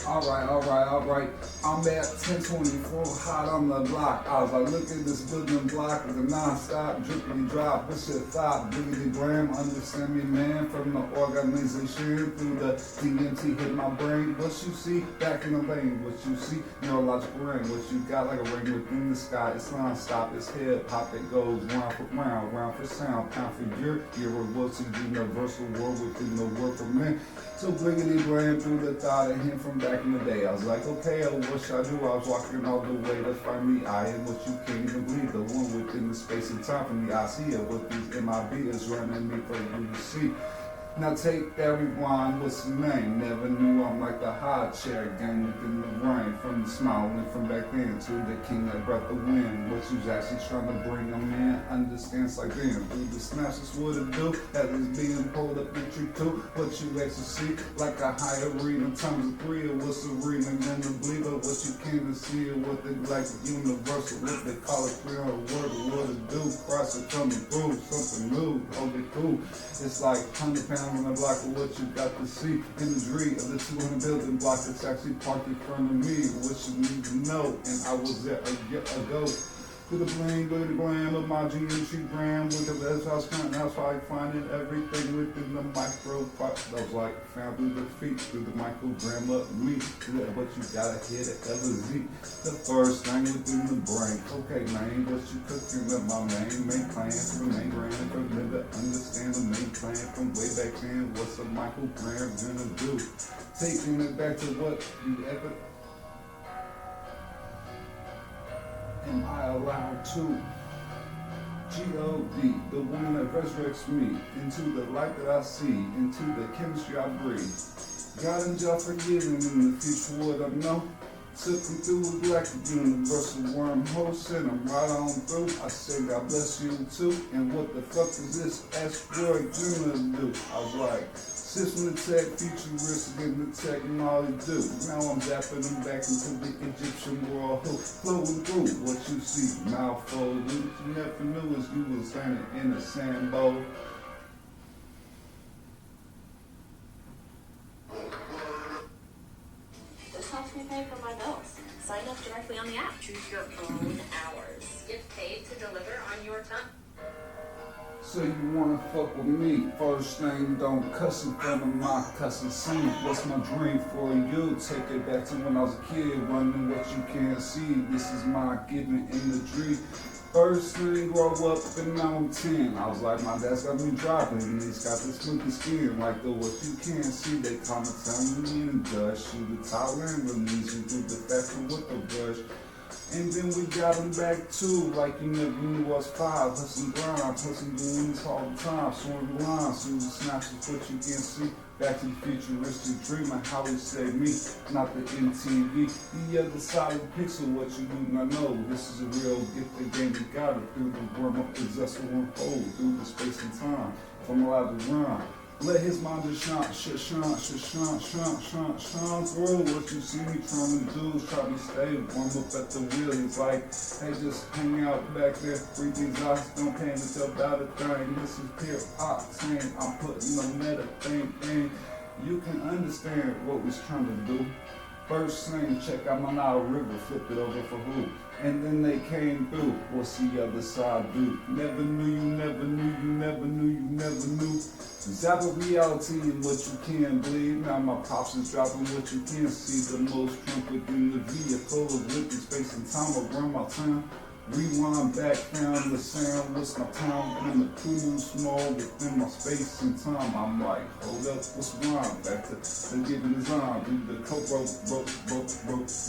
Alright. I'm at 1024, hot on the block. I was like, look at this building block with a non-stop, drippity drop. This shit thought, diggity gram, understand me, man. From the organization through the DMT hit my brain. What you see back in the lane, what you see, neurological rain. What you got like a ring within the sky. It's non-stop, it's hip hop, it goes round for round for sound, pound for year. Irreversible, universal world within the world for man. So bliggity blam through the thought of him from back in the day. I was like, okay, what should I do? I was walking all the way to find me. I am what you can't even believe. The one within the space and time from the IC of what these MIB is running me for you to see. Now take that rewind, what's the name? Never knew I'm like the high chair gang within the rain. From the smile went from back then to the king that brought the wind. What you's actually trying to bring a man understands like them. Through the snaps, that's what it do. That is being pulled up in tree two. What you actually see, like a high arena times 3. Or what's arena gonna believe it? What you can't see, or what they like universal. What they call it, 300 word, what it do. Cross it coming through, something new, hold it cool. It's like 100 pounds on the block of what you got to see. Imagery of the 200 building block that's actually parked in front of me. What you need to know, and I was there a year ago. To the bling, go to the glam of my geometry gram. Look at that's how that's how I find it. Everything within the micro part. That was like found through the feet, through the microgram of me. What you gotta hit it, Z. The first thing within the brain. Okay, man, what you cooking with my main plan from the main brand. From never understand the main plan from way back then. What's a microgram gonna do? Taking it back to what you ever. Am I allowed to? G-O-D, the one that resurrects me into the light that I see, into the chemistry I breathe. God and y'all forgiving in the future what I know. Took him through a black universal wormhole, sent him right on through. I say God bless you too. And what the fuck is this asteroid gonna do? I was like, system the tech, futuristic in the technology do. Now I'm zapping them back into the Egyptian world, flowing through what you see. Mouth fold, what you never knew is you was standing in a sand bowl. This helps me pay for my bills. Sign up directly on the app. Choose your own hours. Get paid to deliver on your time. So you wanna fuck with me? First thing, don't cuss in front of my cussing scene. What's my dream for you? Take it back to when I was a kid, running what you can't see. This is my giving imagery. First thing, grow up and now I'm 10. I was like, my dad's got me driving, and he's got this smoky skin. Like the what you can't see, they come and tell me in the dust. Shoot the towel and release you through the factory with the brush. And then we got him back too, like you never knew I was 5. Hustling grind, hustling doing this all the time. Swimming the line, through the snatches, what you can see. Back to the futuristic dream of how he saved me, not the MTV. The other side of the pixel, what you do not know. This is a real gift that game we got it through the worm of possessor and hold, through the space and time. If I'm allowed to run. Let his mind just shine through. What you see me trying to do is try to stay warm up at the wheel. He's like, hey, just hang out back there, breathe these eyes, don't pay yourself about a thing. This is pure octane, I'm putting a meta thing in. You can understand what we're trying to do. First thing, check out my Nile River, flip it over for who? And then they came through, what's the other side do? Never knew, you never knew, you never knew, you never knew. Zap of reality and what you can't believe. Now my pops is dropping what you can't see. The most trunk within the vehicle of liquid space and time around my time. Rewind back, found the sound, what's my time? When the cool small within my space and time. I'm like, hold up, what's wrong? Back to the giving design. Do the coke rope,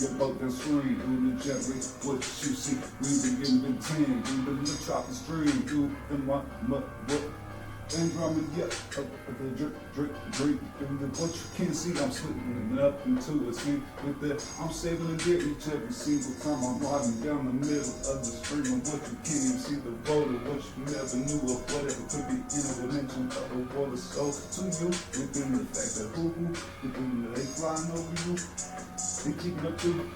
your boat that swing. Do the gently, what you see. We been getting the 10, do the tropic stream. Do the what? And drumming, yeah, the drink, what you can't see, I'm slipping it up into a scene with that. I'm saving the dirt each every single time I'm riding down the middle of the stream. And what you can't even see the road of what you never knew of, whatever could be in a dimension of the water. So to you, within the fact that within the they flying over you, they keeping up to.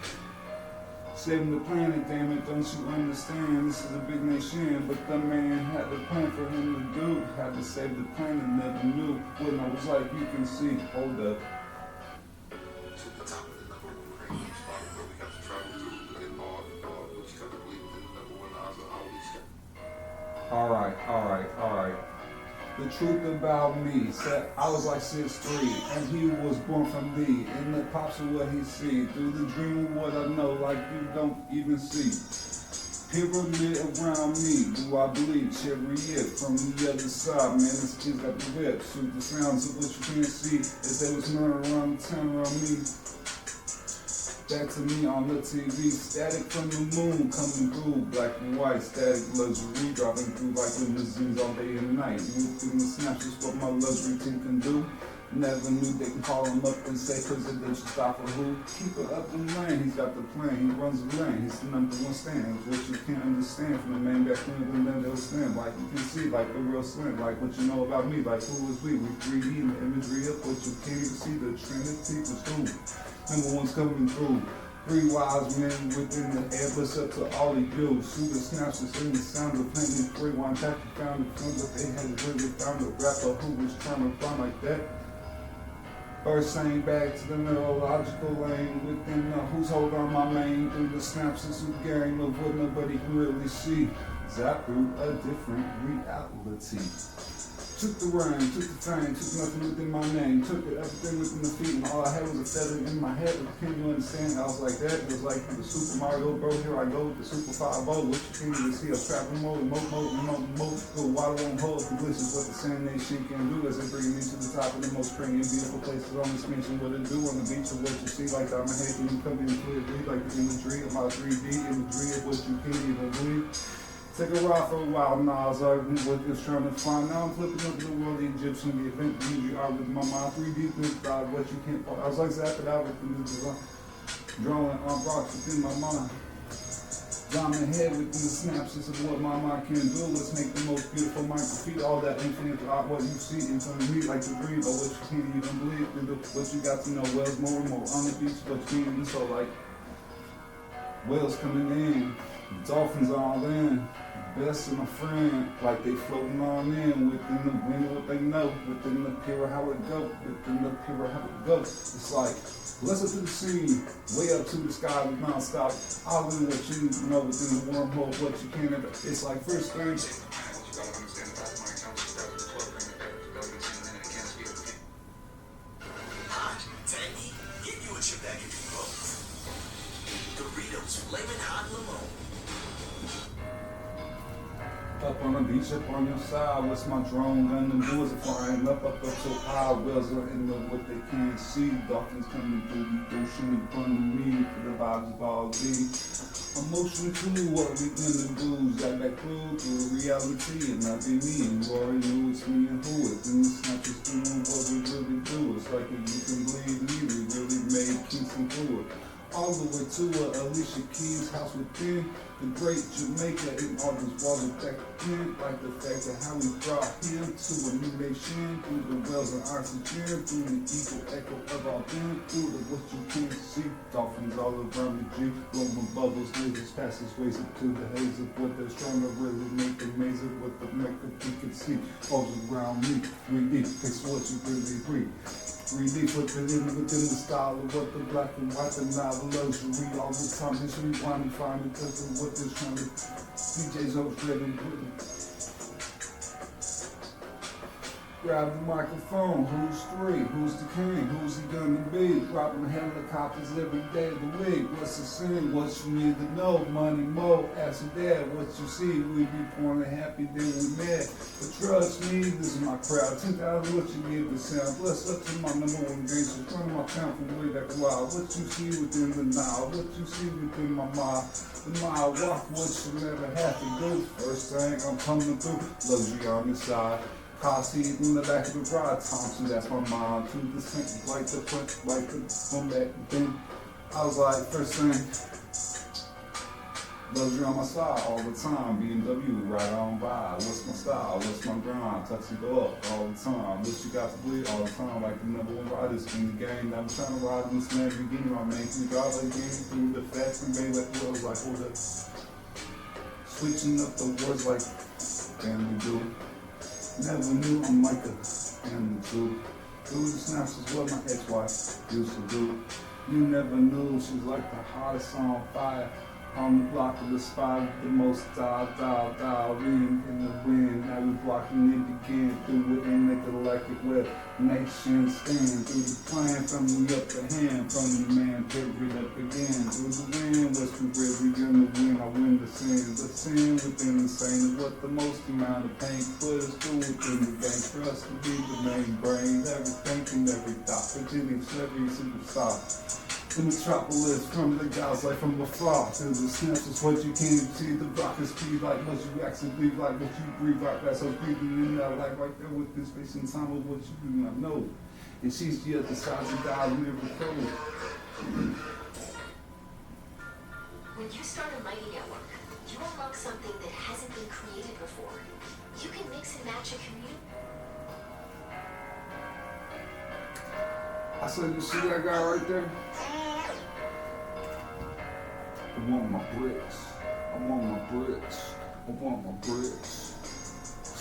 Saving the planet, damn it, don't you understand? This is a big nation, but the man had the plan for him to do. Had to save the planet, never knew. When I was like, you can see, hold up. To the top of the Alright. The truth about me said I was like 6'3", and he was born from me. And the pops of what he see through the dream of what I know, like you don't even see. Pyramid around me, do I believe? Chariot from the other side, man. This kid's got the whip. Shoot the sounds of what you can't see. If there was none around the town around me. Back to me on the TV, static from the moon coming through, black and white, static luxury dropping through like limousines all day and night. Within the snaps is what my luxury team can do. Never knew they can call him up and say, cause it didn't stop for who? Keep it up in lane, he's got the plan, he runs the lane, he's the number one stand. What you can't understand from the man back then, then they'll stand. Like you can see, like the real slim, like what you know about me, like who is we? We 3D, the imagery of what you can't even see, the Trinity was who? Number one's coming through. 3 wise men within the air, but up to all he do. Shooter snaps is in the sound of plenty. 3 1 tap, you found the film, but they had really found a rapper who was trying to find like that. First saying back to the neurological lane within the who's hold on my main through the snaps is a game of what nobody can really see. Zap through a different reality. Took the rain, took the fame, took nothing within my name, took it, everything within the feet, and all I had was a feather in my head. Can you understand? I was like that. It was like the Super Mario, bro. Here I go with the Super 5-0. What you can't even see? I'm trapping mode, mode. The water won't hold. The glitch is what the sand nation can do as they bring me to the top of the most praying beautiful places on this mission. What it do on the beach of what you see, like diamond head, when you come in clearly, like the imagery of my 3D imagery of what you can't even believe. Take a ride for a while, Nas arguing what it's trying to find. Now I'm flipping up the world, the Egyptian, the event, the imagery art with my mind. 3D with God, what you can't find. I was like zapping out with the design, drawing on rocks within my mind. Diamond head within the synapses of what my mind can do. Let's make the most beautiful microfeet, all that infinite art, what you see in front of me, like the dream, but what you can't even believe. What you got to know, whales more and more on the beach, what you can't even so like. Whales coming in, dolphins all in. Best of my friend, like they floating on in within the wind, what they know, within the pure how it go, within the pure how it go. It's like, let's up to the scene, way up to the sky with non-stop, all in what you know within the wormhole, what you can't ever. It's like first thing. Hot, tangy, get you a chip that can do both. Doritos Flamin' Hot Limon. Up on the beach, up on your side, what's my drone gonna do? Is it flying up so high? Whales are in the what they can't see. Dolphins coming through the ocean in front of me. For the vibes of all these. Emotion to what we gonna do? Got back through reality, and not be me. And you already knew it's me and who it. Then it's not just doing what we really do. It's like if you can believe me, we really made Kingston through it. All the way to Alicia Keys' house within the great Jamaica, and all those walls back in, like the fact that how we brought him to a new nation through the wells of oxygen, through the equal echo of our being, through the what you can't see. Dolphins all around the G, blowing bubbles, lasers past his ways up to the haze of what they're trying to really make amazing. What the make you can see all around me. 3D, it's what you really breathe. 3D flipping in within the style of what the black and white and now the luxury all the time. Just rewind and find it because of what they're trying to. DJ's upgrading. Grab the microphone. Who's 3? Who's the king? Who's he gonna be? Dropping helicopters every day of the week. What's the scene? What you need to know? Money, mo, ask your dad. What you see? We be born and happy, then we mad. But trust me, this is my crowd. 10,000, what you give the sound. Bless up to my number one gangster. From my town from way back wild. What you see within the Nile? What you see within my mind? The mile walk, what you never have to do. First thing I'm coming through. Luxury on the side. Car seat in the back of the ride, Thompson, that's my mom. To the sink, like the front, like the one back. Then I was like, first thing, luxury on my side all the time. BMW, right on by. What's my style? What's my grind? Tuxedo up all the time. What you got to bleed all the time, like the number one riders in the game. I'm trying to ride in this Lamborghini, my man. Can you drive like game through the facts and baby, like what I was like, hold up. Switching up the words like family do. Never knew I'm like a family too. Through the snaps is what my ex-wife used to do. You never knew she's like the hottest on fire. On the block of the spot, the most dial in the wind. Now we blocking it again through it and make it like it where nations stand. Through the plan from the upper hand, from the man, period up again. Through the wind, what's the river in the wind? I win the sin within the same. What the most amount of pain put us through within the game. For us to be the main brain, every thinking, every thought, beginning, every single thought. The metropolis from the guys like from afar to the snaps is what you can't see. The rock is speed like what you actually breathe, like what you breathe right back. So breathing in that light right there with this space and time of what you do not know. And she's the other side of the dial never cold. When you start a mighty network, you unlock something that hasn't been created before. You can mix and match a community. I said, you see that guy right there? I want my bricks. I want my bricks. I want my bricks.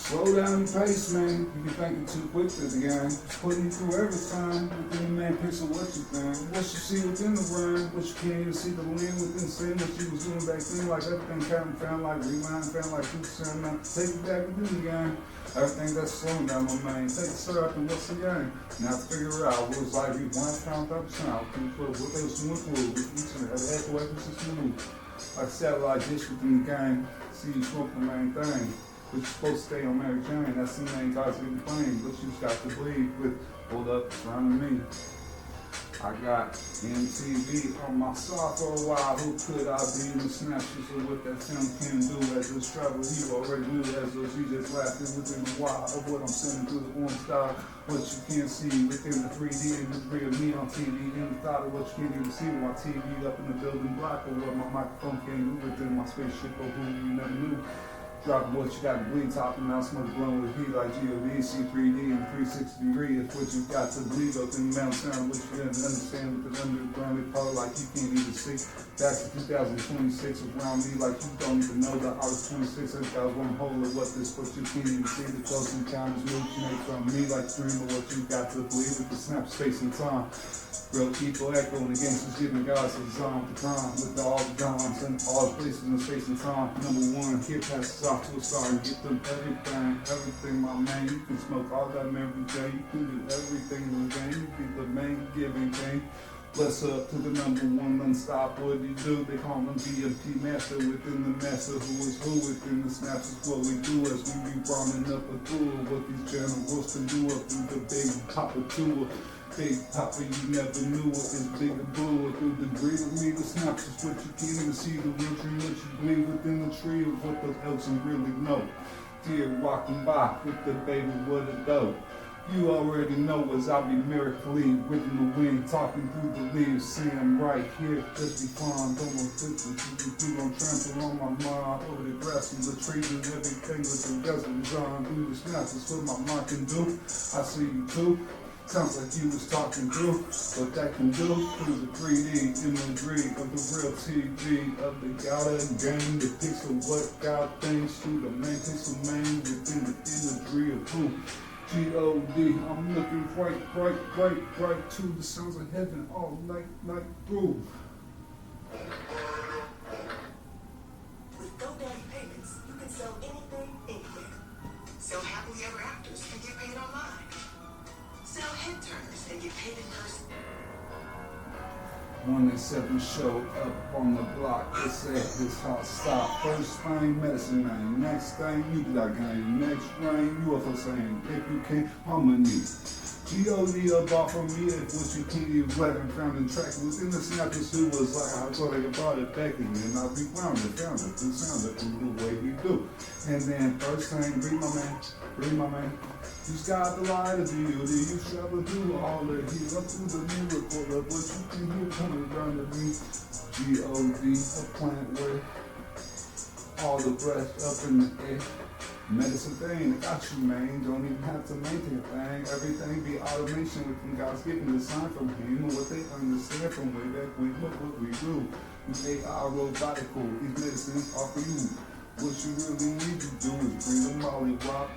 Slow down the pace, man. You be thinking too quick to the game. It's putting you through every time. Within the man picture what you think. What you see within the rhyme. What you can't even see the lane within sin. What you was doing back then. Like everything kind of found like rewind. Found like 2%. Now take it back within the game. Everything that's slowing down my mind. Take the start up and what's the game? Now figure out what was like rewind, found up sound. What they was doing through. Each and every echo system move. Like satellite dish within the game. See you smoke the main thing. But you're supposed to stay on Mary Jane. That's the main God's getting playing. But you just got to believe with hold up surrounding me. I got MTV on my side for a while. Who could I be in the snapshots of what that film can do? As this travel, you already knew. As those you just laughing within the wild of what I'm sending through the orange style. What you can't see within the 3D and the real me on TV. In the thought of what you can't even see with my TV up in the building block. Or what my microphone can't do within my spaceship or who you never knew. Dropping what you got to bleed, topping out smoke blowing with heat like GOD, C3D, and 360 degree. It's what you got to believe up in the mountain, which you didn't understand with the underground part like you can't even see. Back to 2026 around me like you don't even know that I was 26 and got one hole of what this, what you can't even see. The close encounters originate from me like dream of what you got to believe with the snap space and time. Real people echoing the gangsters giving guys a design to crime with all the dimes and all the places in space and time. Number one, here passes off to a star and get them everything, my man. You can smoke all that every day. You can do everything in the game. You be the main giving thing. Bless up to the number one, non-stop. What do you do? They call him DMT master within the master who is who within the snaps is what we do as we be rounding up a tour. What these generals can do up through the big papa tour. Big papa, you never knew what is bigger blue through the greed of me. The snaps is what you can't even see. The real dream, what you believe within the tree of what the else you really know. Dear walking by with the baby, what a dope. You already know as I be miraculously within the wind, talking through the leaves, saying right here, just be fun. Don't want to you don't trample on my mind over the grass and the trees and everything with the dozen John. Through the snaps is what my mind can do. I see you too. Sounds like you was talking through what that can do through the 3D imagery of the real TV of the Gouda game, the pixel what God things through the main pixel main within the imagery of who. G-O-D, I'm looking bright to the sounds of heaven all like through. With GoDaddy payments, you can sell anything, anywhere. Sell happily ever afters and get paid online. Sell head turners and get paid in person. 187 showed up on the block. They said this hot stop. First thing, medicine man. Next thing, you got game. Next rain, UFO saying, if you can't, harmony. G.O.D. about from me, if what you can't even let and found in track within the snap the suit was like I thought I brought it back again. I rewound it, found it, and sounded through the way we do. And then first thing, breathe my man. You got the light of beauty, you travel through all the heat, up through the miracle of what you can hear coming down to me. G.O.D. a plant where all the breath up in the air. Medicine thing, I got you, man. Don't even have to maintain a thing. Everything be automation within God's giving the sign from Him and what they understand from way back when. Look what we do. We AI robotical. These medicines are for you. What you really need to do is bring the molly rock.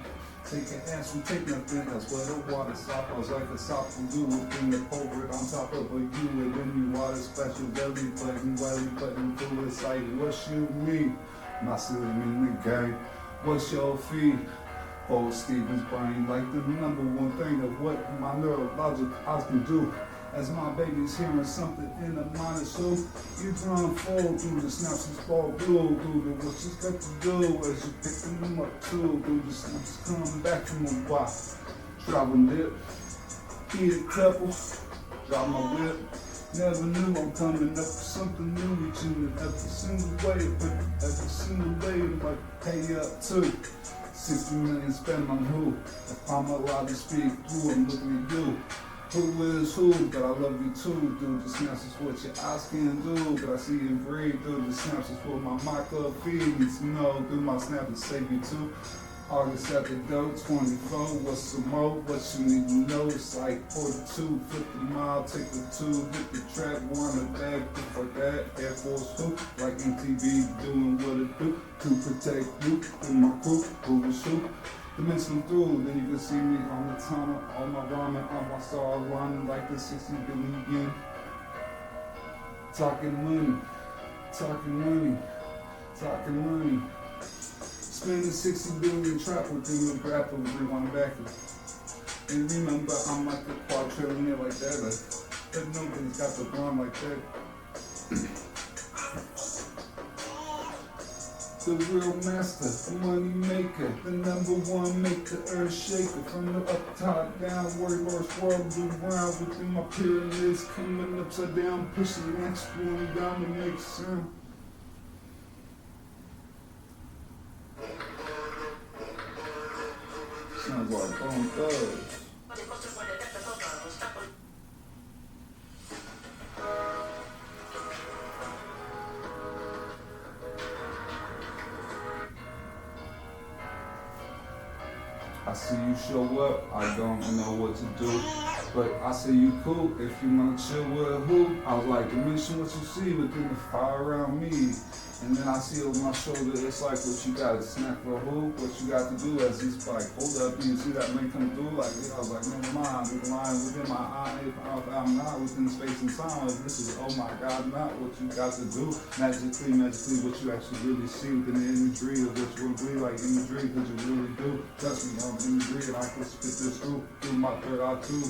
Take an ass and take nothing else. Where the water stop, I was like a soft blue within the culprit on top of a you. And then you water special belly button, welly button through it's like, what's you mean? My silly in the game. What's your fee? Old Stephen's brain, like the number one thing of what my neurologic eyes can do. As my baby's hearing something in the minor, so you unfold through the snaps and fall blue, through the what she's got to do as you picking them up too, through the snaps come back from a while. Drop a lip, eat a couple, drop my whip. Never knew I'm coming up with something new with you in every single way, but every single day I'm like pay up too. 60 million spent on who? If I'm allowed to speak through, I'm looking at you. Who is who? But I love you too, dude. The snaps is what your eyes can do. But I see you breathe, dude. The snaps is what my micro feeds. No, dude, my snap is save you too. August at the door, 24. What's some more? What you need to know? It's like 42, 50 mile, take the 2, hit the track, one a bag, for that. Air Force who? Like MTV doing what it do to protect you and my crew. Who is who? To mix them through, then you can see me on the tunnel, on my ramen, on my stars running like the 60 billion. Talking money, talking money, talking money. Spending 60 billion trap within the grapple, rewind back. And remember, I'm like a quadrillionaire like that, but nobody's got the blonde like that. The real master, the money maker, the number one make the earth shaker. From the up top down, worry worst world around within my pyramids coming upside down, pushing the next one down to make sound. Sounds like Bone Thugs. I see you show up, I don't know what to do. But I say you cool, if you wanna chill with who? I was like, mention what you see within the fire around me. And then I see over my shoulder, it's like what you got to snack for who? What you got to do as he's like, hold up, you see that man come through? Like, yeah, I was like, never mind, the line within my eye, if I'm not within space and time, this is, oh my God, not what you got to do. Magically, what you actually really see within the imagery of what you really like imagery, because you really do. Trust me, I'm imagery, and I can spit this through my third eye too.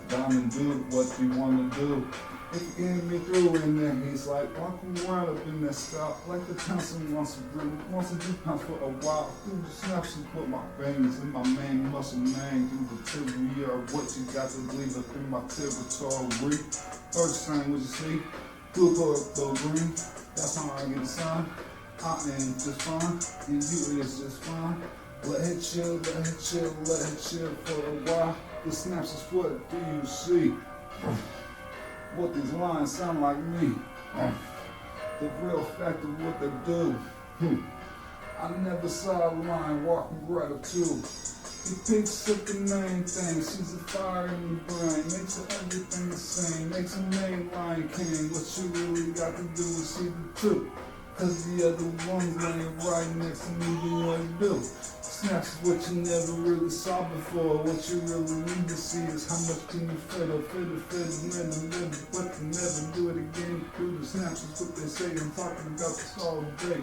Down and do what you wanna do. If you get me through in there, he's like walking around up in that style, like the Johnson wants to do pounds for a while. Through the snaps and put my veins in my main muscle man, through the territory of what you got to believe up in my territory. First thing what you see, blue go green, that's how I get a sign. I am just fine, and you is just fine. Let it chill, let it chill, let it chill for a while. The snaps is what do you see? What these lines sound like me. The real fact of what they do. I never saw a lion walking gratitude. He picks up the main thing, sees the fire in the brain, makes everything the same, makes a main lion king. What you really got to do is see the two. Cause the other one's laying right next to me doing what it do. Snaps is what you never really saw before. What you really need to see is how much can you fiddle, never, but to never do it again. Through the snaps is what they say. I'm talking about this all day.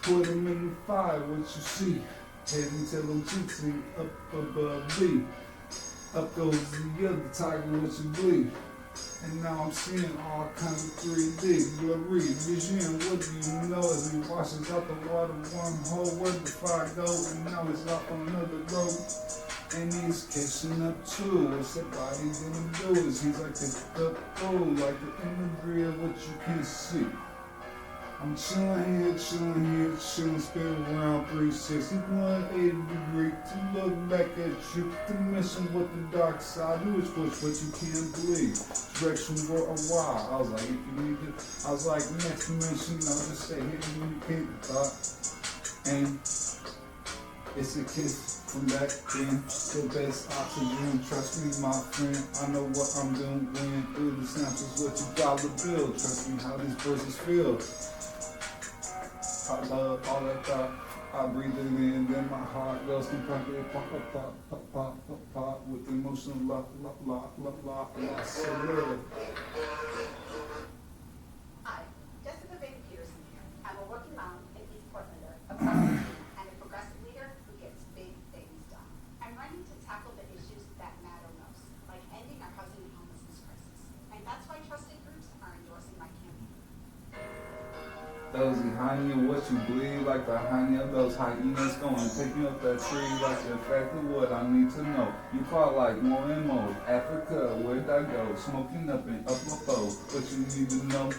Put them in the fire, what you see. Head until them cheeks ain't up above me. Up goes the other tiger, what you bleed. And now I'm seeing all kinds of 3D, glory, vision. What do you know as he washes out the water wormhole? Where the fire go? And now he's off on another road. And he's catching up too. What's that body gonna do? Is he's like picked up through, like the imagery of what you can see. I'm chilling here, spin around 360, 180 degree to look back at you, to mention what the dark side do is push what you can't believe. Direction for a while. I was like, if you need to, I was like, next dimension, no, just stay here when you can't thought. And it's a kiss from back then, the best oxygen. Trust me, my friend, I know what I'm doing. Through the snaps is what you gotta build. Trust me, how these verses feel. I love all that thought. I breathe it in, then my heart goes compactly pop, pop, pop, pop, pop, pop, pop, with emotional la, la, la, la, la, la, surreal. Hi, Jessica Baby Peterson here. I'm a working mom and East Portlander, a progressive and a progressive leader who gets big things done. I'm running to tackle the issues that matter most, like ending our housing and homelessness crisis. And that's why trusted groups are endorsing my campaign. Those honey and what you bleed like the honey of those hyenas going taking up that tree like the effect of what I need to know. You call like more and more Africa, where'd I go? Smoking up and up my bow. What you need to know?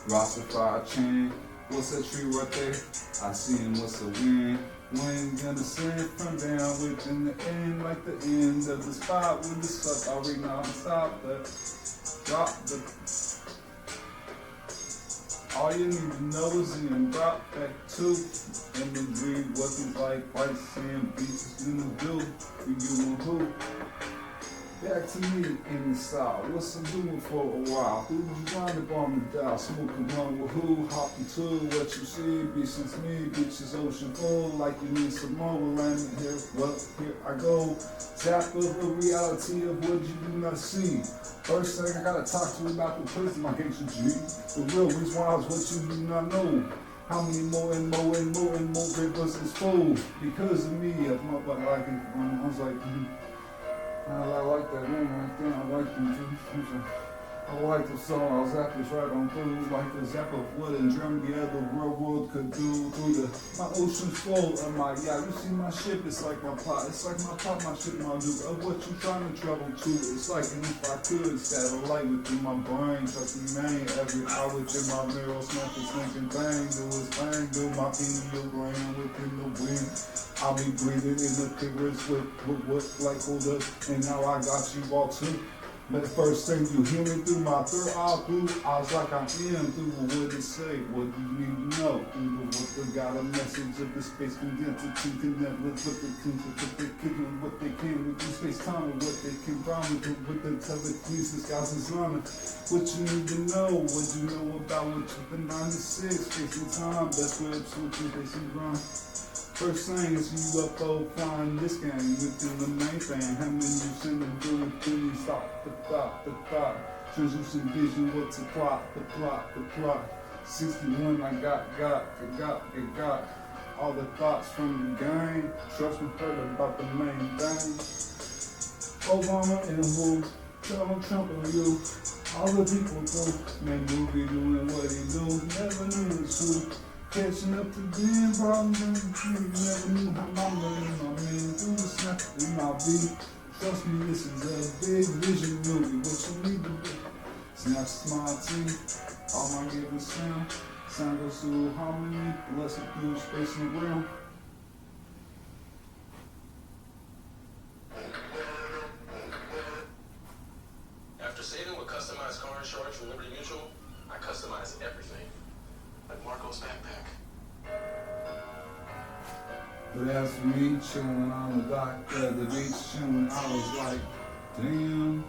Rastafari chain. What's that tree right there? I see him, what's the wind? When gonna send from down within the end, like the end of the spot with the suck already non-stop. The drop the. All you need to know is in drop back to imagery, what these like fights and beats is gonna do for you and who. Back to me in the style. What's I'm doing for a while? Who you trying to bomb the dial? Smoking along with who? Hopping to what you see. Bitch is me, bitch is ocean full. Like you need some more. Well, I'm here. Well, here I go. Tap of the reality of what you do not see. First thing I gotta talk to you about the prison, my gangster G. The real reason why is what you do not know. How many more and more and more and more rivers is full because of me. As my butt like it. I was like, I like that one right there. I like them too. I like the song. I was after right on through. Like the zap of what in Germany, yeah, the real world could do. Through my ocean's full of my yacht. You see my ship, it's like my pot. It's like my pot, my ship, my dude. Of what you trying to travel to. It's like if I could satellite within my brain. Trust me, man. Every hour within my mirror, smoke is thinking bang. Do his bang, do my enneagram within the wind. I'll be breathing in the pyramids with like hold up. And now I got you all too. But the first thing you hear me through my third eye through, I was like I am through what it say, what do you need to know? Through what they got a message of the space condensed to connect with what they can, what they can with the space time and what they can promise with the telekinesis, guys is running. What you need to know, what you know about what you've been 96, space and time, best web switching, space and grind. First thing is UFO flying this game within the main thing. How many you send them doing things? Stop the thought. Translucent vision, what's the plot? The plot. 61, I got. All the thoughts from the game. Trust me, heard about the main thing. Obama and who? Donald Trump and you. All the people do. Man, movie doing what he do. Never knew it's who. Catching up to being problems and you never knew how I'm learning my man through the snap in my beat. Trust me, this is a big vision movie. What you need to do? Snap smile teeth, all my given sound. Sound goes through harmony, blessed through space and realm. After saving with customized car insurance from Liberty Mutual, I customize everything. Like Marco's backpack. But as for me, chilling on the dock at the beach, chilling, I was like, damn.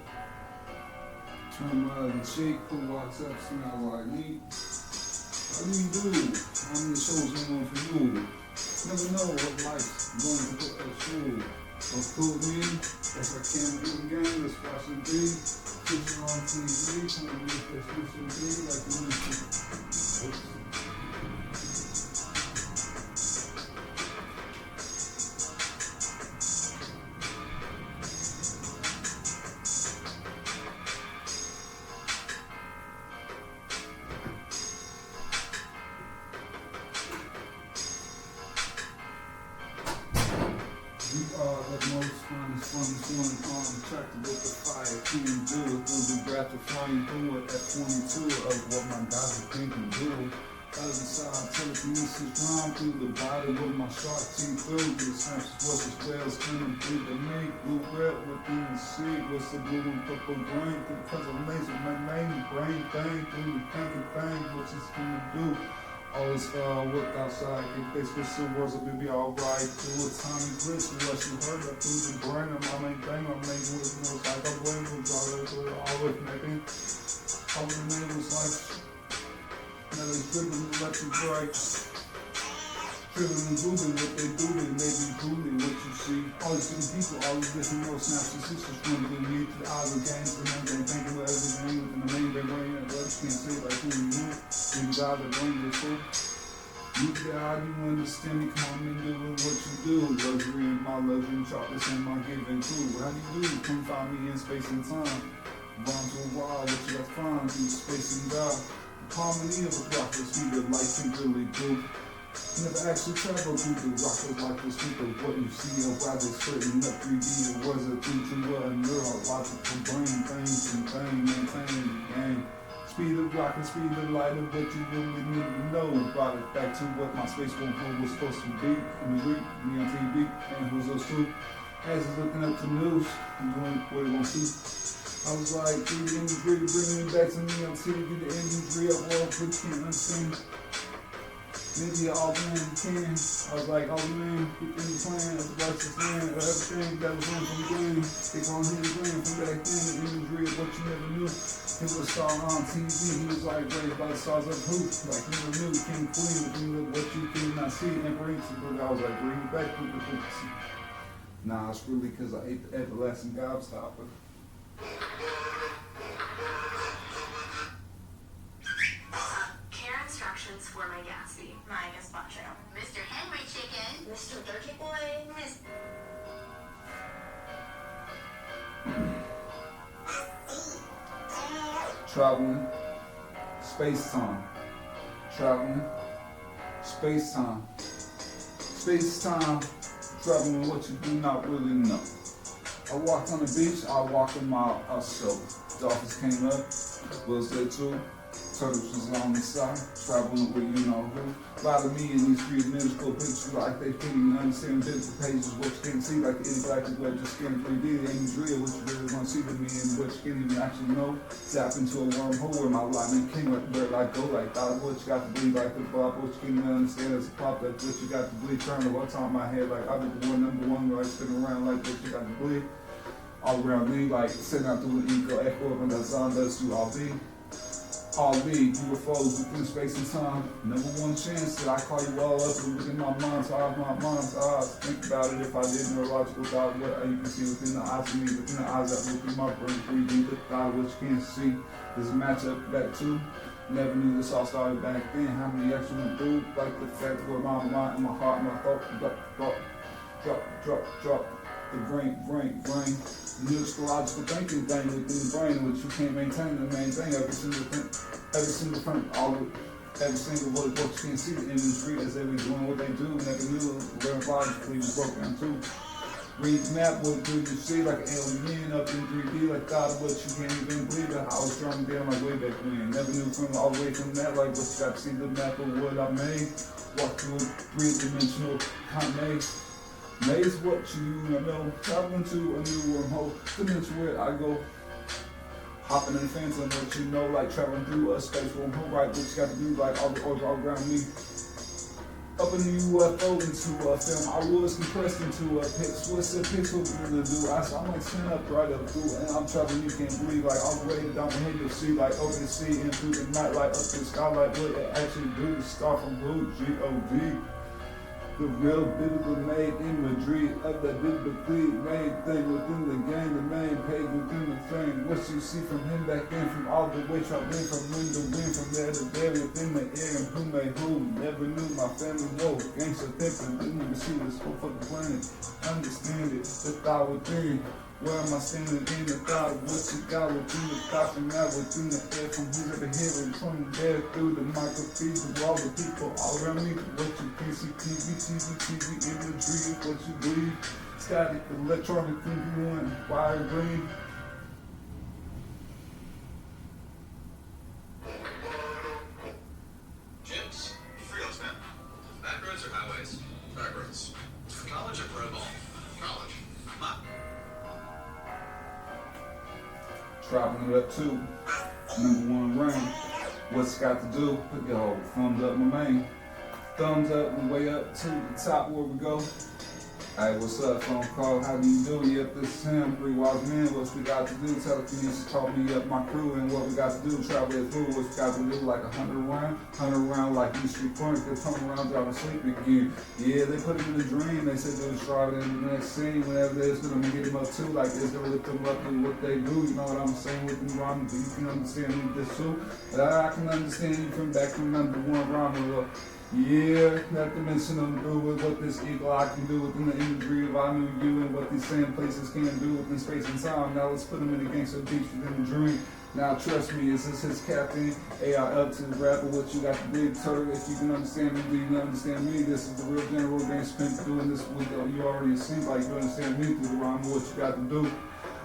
Turn my other cheek, who walks up to me, I was like, neat. How do you do? I'm the chosen one for you. Never know what life's going to put us through. What's cool with me? If I can't do the game, let's watch it be. Picture on TV, trying to make that future be like the movie. We are the most funniest one attracted with the fire. Can do it through the graph of flying through it at 22 of what my guys are thinking do. Other side, telekinesis rhyme through the body with my shark teeth through. The snaps was as well as gonna be the make. Blue red within the sea. What's the blue and purple grain? Because of laser, my name, brain thing through the thinking thing. What's it's gonna do? Always work outside, get face with some words, it'll be alright. Through a tiny glitch, what you heard up through the brain of my main thing, I'm making with no type of way, always making. All the name was like, now it's dripping left and right. Feeling and moving what they do, they may be drooling what you see. All these different people, all these different neurosynaps and systems running me to the eyes of games, the main thing, thinking what everything within the main brain, and others can't say like who you know. When you got the brain, you're full. You get how you understand me, come and doing what you do. Luxury in my luxury, chocolates in my giving too. How do you do? Come find me in space and time. Run to a wild, what you got to find through space and God. The harmony of the rockets, see the light can really do. Never actually travel through the rockets like the speak of what you see or why they splitting up 3D. It was a 2 to a neurological brain thing, maintain the game. Speed of rocket, speed of light of what you really need to know. Brought it back to what my space won't hold was supposed to be. In the week, me on TV, and who's those two? As he's looking up the news, I'm doing what he wants to. I was like, through the imagery, bringing me back to me on TV, the imagery of all good can't understand. Maybe all man can. I was like, all man, within the plan of the righteous man, of everything that was on from Glenn. They gon' hit the Glenn from back then, the imagery of what you never knew. It was saw on TV, he was like raised by the stars of who? Like you never knew, king, queen, but you look what you cannot see. Emperor, I was like, bring it back with the frequency. Nah, it's really because I ate the everlasting gobstopper. Care instructions for my Gatsby. My gazpacho. Mr. Henry Chicken. Mr. Turkey Boy. Miss. Traveling, space-time. Traveling, space-time. Space-time, traveling what you do not really know. I walked on the beach, I walked a mile or so. Dolphins came up, was there too. Turtles was on the side, traveling with you know who. A lot of me in these three minuscule pictures, like they fitting understand biblical pages, what you can't see, like the intergalactic web, just skin 3D, the imagery of what you really want to see to me, and what you can't even actually know. Zap into a wormhole where my lightning king, like where I go, like thought what you got to believe, like the Bob, what you can't even understand as a pop, that's what you got to believe. Turn the what's on my head, like I'll be the one, number one, where I spin around, like what you got to believe. All around me, like sitting out through an ego, echo up, and that's on, that's you all be. All be UFOs within space and time. Number one chance that I call you all up and within my mind's eyes. Think about it if I did neurological thought, what you can see within the eyes of me, within the eyes that look through my brain, 3D, the thought of what you can't see. Does it match up back to? Never knew this all started back then. How many actually went through? Like the fact where my mind and my heart and my thought drop. The brain. New logical thinking thing within the brain, which you can't maintain the main thing. Every single thing, every single what you can't see the imagery as they were doing what they do. Never knew learn logically was broken too. Read the map, what do you see? Like an alien up in 3D, like thought of what you can't even believe. I was drawing down like way back when. Never knew from all the way from that, like what you got to see the map of what I made. Walk through a 3-dimensional kind of maze. Maze what you know, traveling to a new wormhole, dimension where I go. Hopping in the fence and what you know, like traveling through a space wormhole, right? What you got to do, like all the orbs all around me. Up in the UFO into a film, I was compressed into a pix. What's the pixel gonna do? I'm like standing up right up through, and I'm traveling, you can't believe, like all the way down the head, you'll see, like over the sea and through the night, like up to the sky, like what it actually do to start from blue, G-O-D. The real biblical made imagery of the biblically made thing within the game, the main page within the thing. What you see from him back then, from all the way traveling from wind to wind, from there to there within the air, and who made who. Never knew my family more. Gangsta thinking, didn't even see this whole fucking planet. Understand it, the thought within. Where am I standing in the thought of what you got within the thought from out within the air, from here to here, and from there through the microphones of all the people all around me. What you can see, TV imagery is what you believe. Static, electronic thinking, one wire green. Gyms? Freehouse, man. Back roads or highways? Back roads. College or pro ball? College. Traveling it up too. Number one ring. What's got to do? Put your whole thumbs up my main. Thumbs up and way up to the top where we go. Hey, what's up, phone call? How do you do? Yep, this is him. 3 wise men. What we got to do? Telekinesis taught me up my crew and what we got to do. Travel it through. What we got to do? Like 100 round like East Street Point. They come around, driving sleep again. Yeah, they put him in a dream. They said they was driving in the next scene. Whenever they was gonna get him up too, like it's gonna lift them up and what they do. You know what I'm saying with them rhymes? You can understand me this too. But I can understand you from back from number one rhyme. Yeah, not to mention them do with what this eagle eye can do within the imagery of I knew you and what these same places can do within space and time. Now let's put them in the gangster beats within the dream. Now trust me, is this his captain? A.I.M.C rapper, what you got to do? Turtle, if you can understand me, do you understand me? This is the real general gangster pimp doing this with you already see, like you understand me through the rhyme of what you got to do.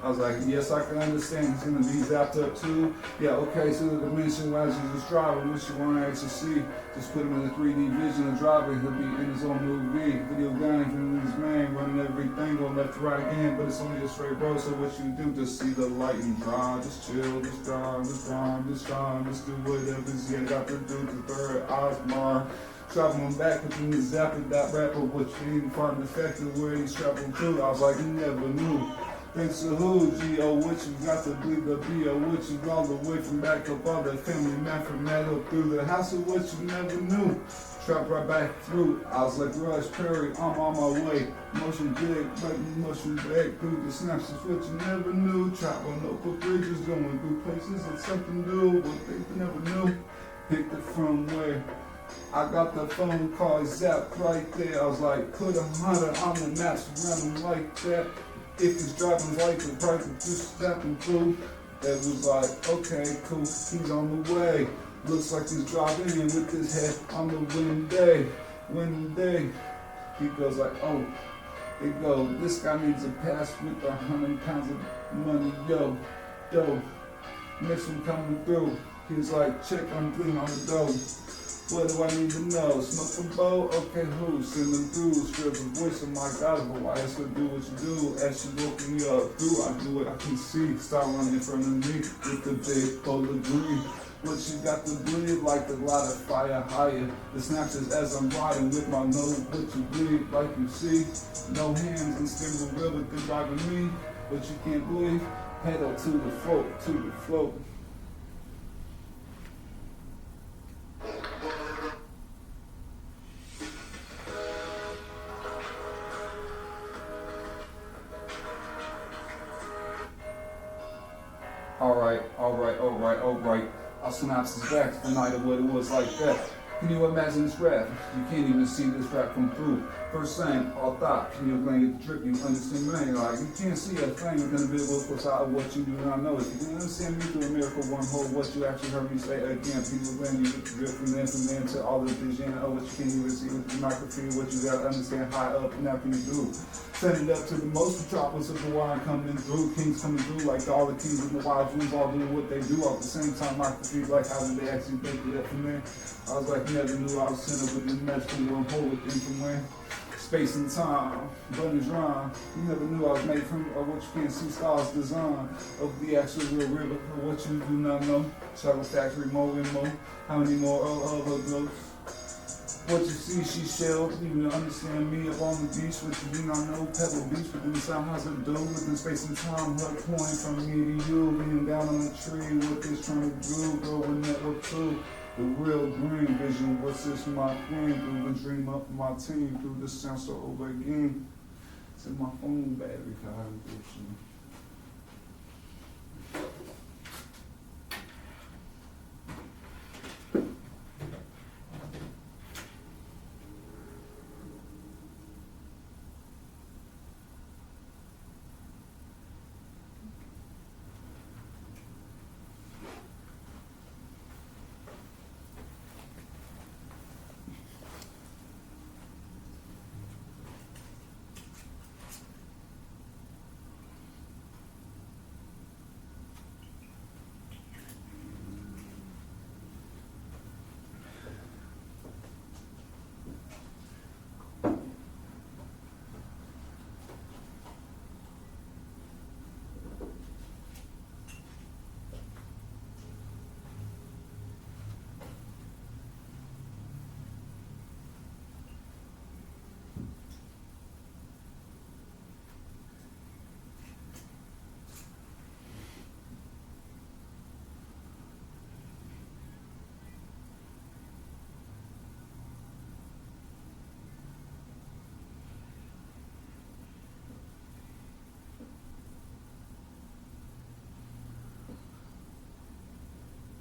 I was like, yes, I can understand. He's gonna be zapped up too. Yeah, okay, so the dimension wise you just driving, what you want to actually see. Just put him in a 3D vision of driving, he'll be in his own movie. Video game from his man, running everything, going left to right again, but it's only a straight road, so what you do, just see the light and drive, just chill, just drive, just rhyme, just shine, just do whatever's you got to do to third eyes, mar. Traveling back within the zapping that rapper, what you didn't find the fact of where he's traveling to. I was like, you never knew. Thanks to who, G.O. what you got to bleed the B.O. what you all the way from back up all the family man from that up through the house of what you never knew. Trap right back through. I was like Rush Perry, I'm on my way. Motion big, but motion back through the snaps is what you never knew. Trap on local bridges, going through places that something new, what they never knew. Picked it from where I got the phone call zapped right there. I was like, put 100 on the maps around them like that. If he's driving like the price of just stepping through, it was like, okay, cool, he's on the way. Looks like he's driving in with his head on the winning day. Winning day. He goes like, oh, they go, this guy needs a pass with 100 pounds of money, yo, next one coming through. He's like, check, I'm clean on the dough. What do I need to know? Smoke a bow? Okay, who? Send them through. Strip the voice of my God, but why else would do what you do? As you woke me up through, I do what I can see. Start running in front of me with the big bowl of green. What you got to bleed like the light of fire higher. The snatches as I'm riding with my nose, what you bleed like you see. No hands and spin the wheel with the driving me. But you can't bleed. Pedal to the float, to the float. Alright. I'll synopsis back the night of what it was like that. Can you imagine this rap? You can't even see this rap come through. First thing, all thought, can you bring the drip? You understand me? Like, you can't see a thing within the video without what you do not know. If you didn't understand me through a miracle, one whole, what you actually heard me say again, people blame you with the drip from there to all the vision. Oh, what you can't even see with the microphone, what you gotta understand high up, and now can you do? Send it up to the most metropolis of the wine coming through, kings coming through, like all the kings and the wild ones all doing what they do all at the same time. Microphone, like how did they actually make it up from there? I was like, never knew I was sent up with this magical wormhole within from where? Space and time, bunny's rhyme. You never knew I was made from what you can't see stars design of the actual real river. Or what you do not know. Travel factory, more and more. How many more of her ghosts? What you see, she shelled. You understand me up on the beach. What you do not know, Pebble Beach within the sound house of dough. Within space and time, her point from me to you. Being down on the tree, what this trying to do, growing network too. The real green vision, what's this my thing? Through the dream up my team, through this sound so over again. It's in my phone battery, God.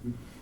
Mm.